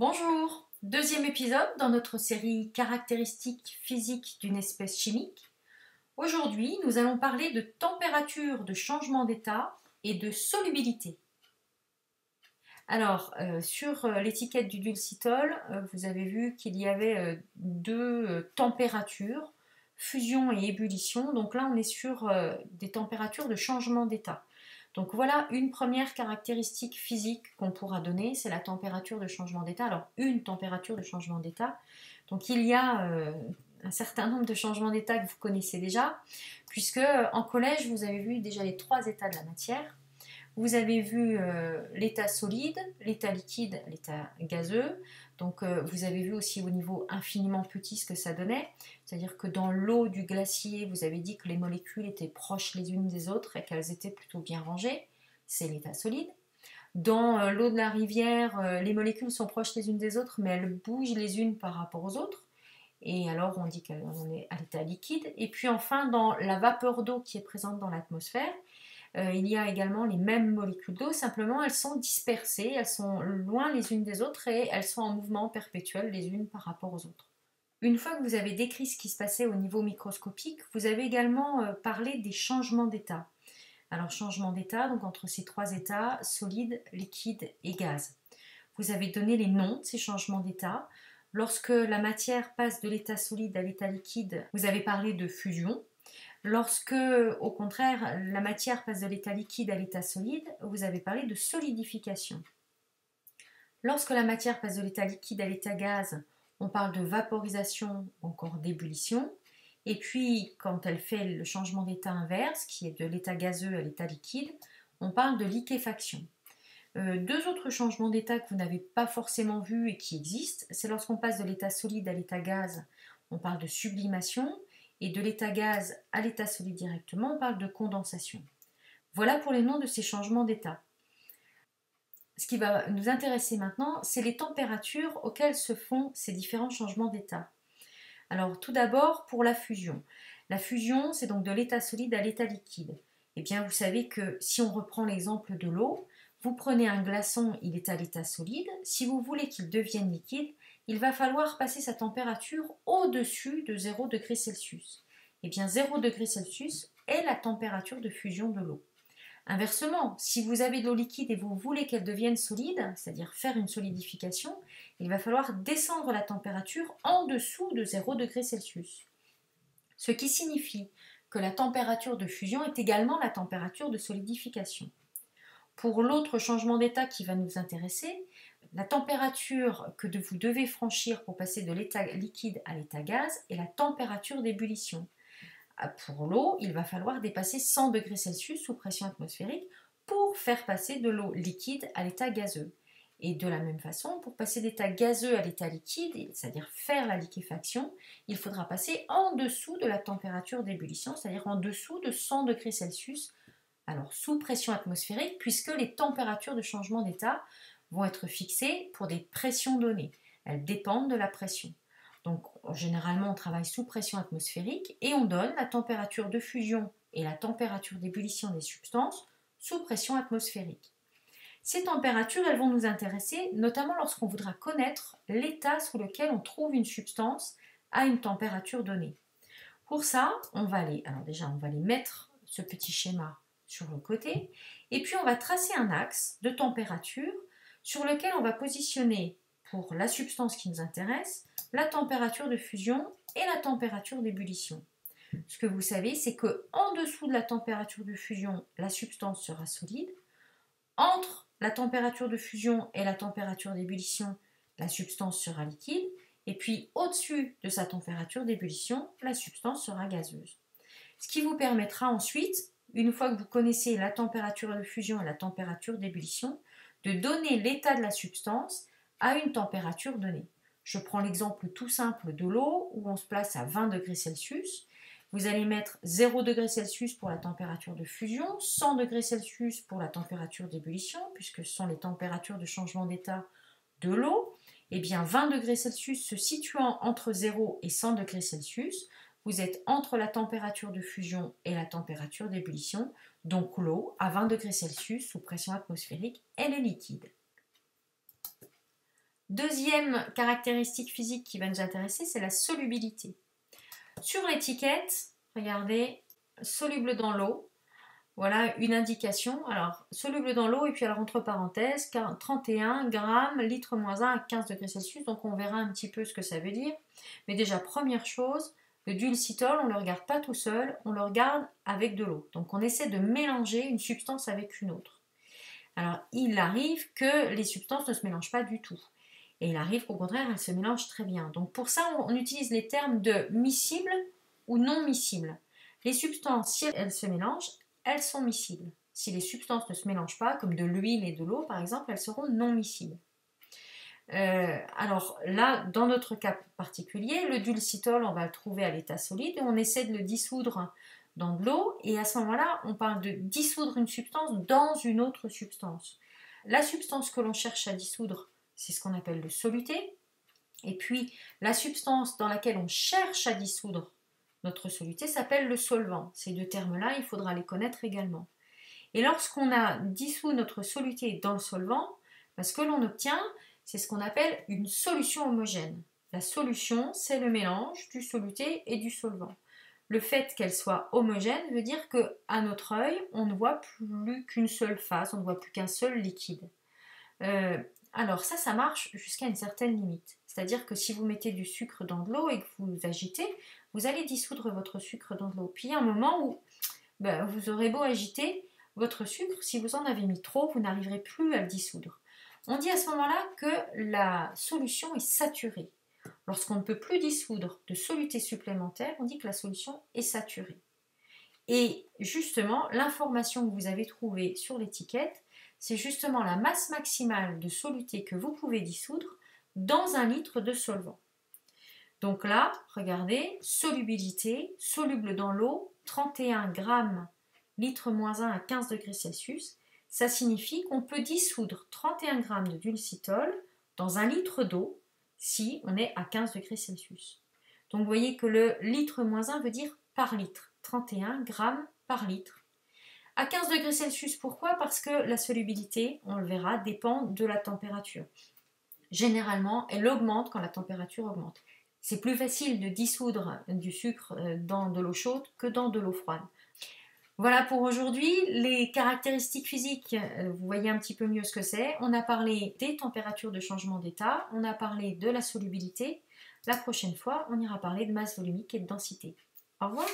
Bonjour, deuxième épisode dans notre série Caractéristiques physiques d'une espèce chimique. Aujourd'hui, nous allons parler de température de changement d'état et de solubilité. Alors, sur l'étiquette du dulcitol, vous avez vu qu'il y avait deux températures, fusion et ébullition. Donc là, on est sur des températures de changement d'état. Donc voilà une première caractéristique physique qu'on pourra donner, c'est la température de changement d'état. Alors une température de changement d'état. Donc il y a un certain nombre de changements d'état que vous connaissez déjà, puisque en collège vous avez vu déjà les trois états de la matière. Vous avez vu l'état solide, l'état liquide, l'état gazeux. Donc vous avez vu aussi au niveau infiniment petit ce que ça donnait. C'est-à-dire que dans l'eau du glacier, vous avez dit que les molécules étaient proches les unes des autres et qu'elles étaient plutôt bien rangées. C'est l'état solide. Dans l'eau de la rivière, les molécules sont proches les unes des autres, mais elles bougent les unes par rapport aux autres. Et alors on dit qu'on est à l'état liquide. Et puis enfin, dans la vapeur d'eau qui est présente dans l'atmosphère, il y a également les mêmes molécules d'eau, simplement elles sont dispersées, elles sont loin les unes des autres et elles sont en mouvement perpétuel les unes par rapport aux autres. Une fois que vous avez décrit ce qui se passait au niveau microscopique, vous avez également parlé des changements d'état. Alors changement d'état, donc entre ces trois états, solide, liquide et gaz. Vous avez donné les noms de ces changements d'état. Lorsque la matière passe de l'état solide à l'état liquide, vous avez parlé de fusion. Lorsque, au contraire, la matière passe de l'état liquide à l'état solide, vous avez parlé de solidification. Lorsque la matière passe de l'état liquide à l'état gaz, on parle de vaporisation ou encore d'ébullition. Et puis, quand elle fait le changement d'état inverse, qui est de l'état gazeux à l'état liquide, on parle de liquéfaction. Deux autres changements d'état que vous n'avez pas forcément vus et qui existent, c'est lorsqu'on passe de l'état solide à l'état gaz, on parle de sublimation, et de l'état gaz à l'état solide directement, on parle de condensation. Voilà pour les noms de ces changements d'état. Ce qui va nous intéresser maintenant, c'est les températures auxquelles se font ces différents changements d'état. Alors tout d'abord pour la fusion. La fusion, c'est donc de l'état solide à l'état liquide. Eh bien, vous savez que si on reprend l'exemple de l'eau, vous prenez un glaçon, il est à l'état solide. Si vous voulez qu'il devienne liquide, il va falloir passer sa température au-dessus de 0 degré Celsius. Eh bien, 0 degré Celsius est la température de fusion de l'eau. Inversement, si vous avez de l'eau liquide et vous voulez qu'elle devienne solide, c'est-à-dire faire une solidification, il va falloir descendre la température en dessous de 0 degré Celsius. Ce qui signifie que la température de fusion est également la température de solidification. Pour l'autre changement d'état qui va nous intéresser, la température que vous devez franchir pour passer de l'état liquide à l'état gaz est la température d'ébullition. Pour l'eau, il va falloir dépasser 100 degrés Celsius sous pression atmosphérique pour faire passer de l'eau liquide à l'état gazeux. Et de la même façon, pour passer d'état gazeux à l'état liquide, c'est-à-dire faire la liquéfaction, il faudra passer en dessous de la température d'ébullition, c'est-à-dire en dessous de 100 degrés Celsius, alors sous pression atmosphérique, puisque les températures de changement d'état vont être fixées pour des pressions données. Elles dépendent de la pression. Donc généralement on travaille sous pression atmosphérique et on donne la température de fusion et la température d'ébullition des substances sous pression atmosphérique. Ces températures, elles vont nous intéresser notamment lorsqu'on voudra connaître l'état sous lequel on trouve une substance à une température donnée. Pour ça, on va aller mettre ce petit schéma sur le côté et puis on va tracer un axe de température sur lequel on va positionner pour la substance qui nous intéresse la température de fusion et la température d'ébullition. Ce que vous savez, c'est qu'en dessous de la température de fusion, la substance sera solide. Entre la température de fusion et la température d'ébullition, la substance sera liquide. Et puis au-dessus de sa température d'ébullition, la substance sera gazeuse. Ce qui vous permettra ensuite, une fois que vous connaissez la température de fusion et la température d'ébullition, de donner l'état de la substance à une température donnée. Je prends l'exemple tout simple de l'eau où on se place à 20 degrés Celsius. Vous allez mettre 0 degrés Celsius pour la température de fusion, 100 degrés Celsius pour la température d'ébullition, puisque ce sont les températures de changement d'état de l'eau. Eh bien 20 degrés Celsius se situant entre 0 et 100 degrés Celsius, vous êtes entre la température de fusion et la température d'ébullition, donc l'eau à 20 degrés Celsius sous pression atmosphérique, elle est liquide. Deuxième caractéristique physique qui va nous intéresser, c'est la solubilité. Sur l'étiquette, regardez, soluble dans l'eau. Voilà une indication. Alors, soluble dans l'eau, et puis alors entre parenthèses, 31 grammes, litre moins 1 à 15 degrés Celsius. Donc on verra un petit peu ce que ça veut dire. Mais déjà, première chose, le dulcitol, on ne le regarde pas tout seul, on le regarde avec de l'eau. Donc on essaie de mélanger une substance avec une autre. Alors, il arrive que les substances ne se mélangent pas du tout. Et il arrive qu'au contraire, elles se mélangent très bien. Donc pour ça, on utilise les termes de miscibles ou non miscibles. Les substances, si elles se mélangent, elles sont miscibles. Si les substances ne se mélangent pas, comme de l'huile et de l'eau par exemple, elles seront non miscibles. Alors là, dans notre cas particulier, le dulcitol, on va le trouver à l'état solide et on essaie de le dissoudre dans de l'eau. Et à ce moment-là, on parle de dissoudre une substance dans une autre substance. La substance que l'on cherche à dissoudre, c'est ce qu'on appelle le soluté. Et puis, la substance dans laquelle on cherche à dissoudre notre soluté s'appelle le solvant. Ces deux termes-là, il faudra les connaître également. Et lorsqu'on a dissous notre soluté dans le solvant, ce que l'on obtient, c'est ce qu'on appelle une solution homogène. La solution, c'est le mélange du soluté et du solvant. Le fait qu'elle soit homogène veut dire qu'à notre œil, on ne voit plus qu'une seule phase, on ne voit plus qu'un seul liquide. Alors ça marche jusqu'à une certaine limite. C'est-à-dire que si vous mettez du sucre dans de l'eau et que vous agitez, vous allez dissoudre votre sucre dans de l'eau. Puis il y a un moment où vous aurez beau agiter, votre sucre, si vous en avez mis trop, vous n'arriverez plus à le dissoudre. On dit à ce moment-là que la solution est saturée. Lorsqu'on ne peut plus dissoudre de soluté supplémentaire, on dit que la solution est saturée. Et justement, l'information que vous avez trouvée sur l'étiquette, c'est justement la masse maximale de soluté que vous pouvez dissoudre dans 1 litre de solvant. Donc là, regardez, solubilité, soluble dans l'eau, 31 grammes, litre moins 1 à 15 degrés Celsius. Ça signifie qu'on peut dissoudre 31 grammes de dulcitol dans 1 litre d'eau si on est à 15 degrés Celsius. Donc vous voyez que le litre moins 1 veut dire par litre, 31 grammes par litre. À 15 degrés Celsius, pourquoi? Parce que la solubilité, on le verra, dépend de la température. Généralement, elle augmente quand la température augmente. C'est plus facile de dissoudre du sucre dans de l'eau chaude que dans de l'eau froide. Voilà pour aujourd'hui, les caractéristiques physiques, vous voyez un petit peu mieux ce que c'est. On a parlé des températures de changement d'état, on a parlé de la solubilité. La prochaine fois, on ira parler de masse volumique et de densité. Au revoir!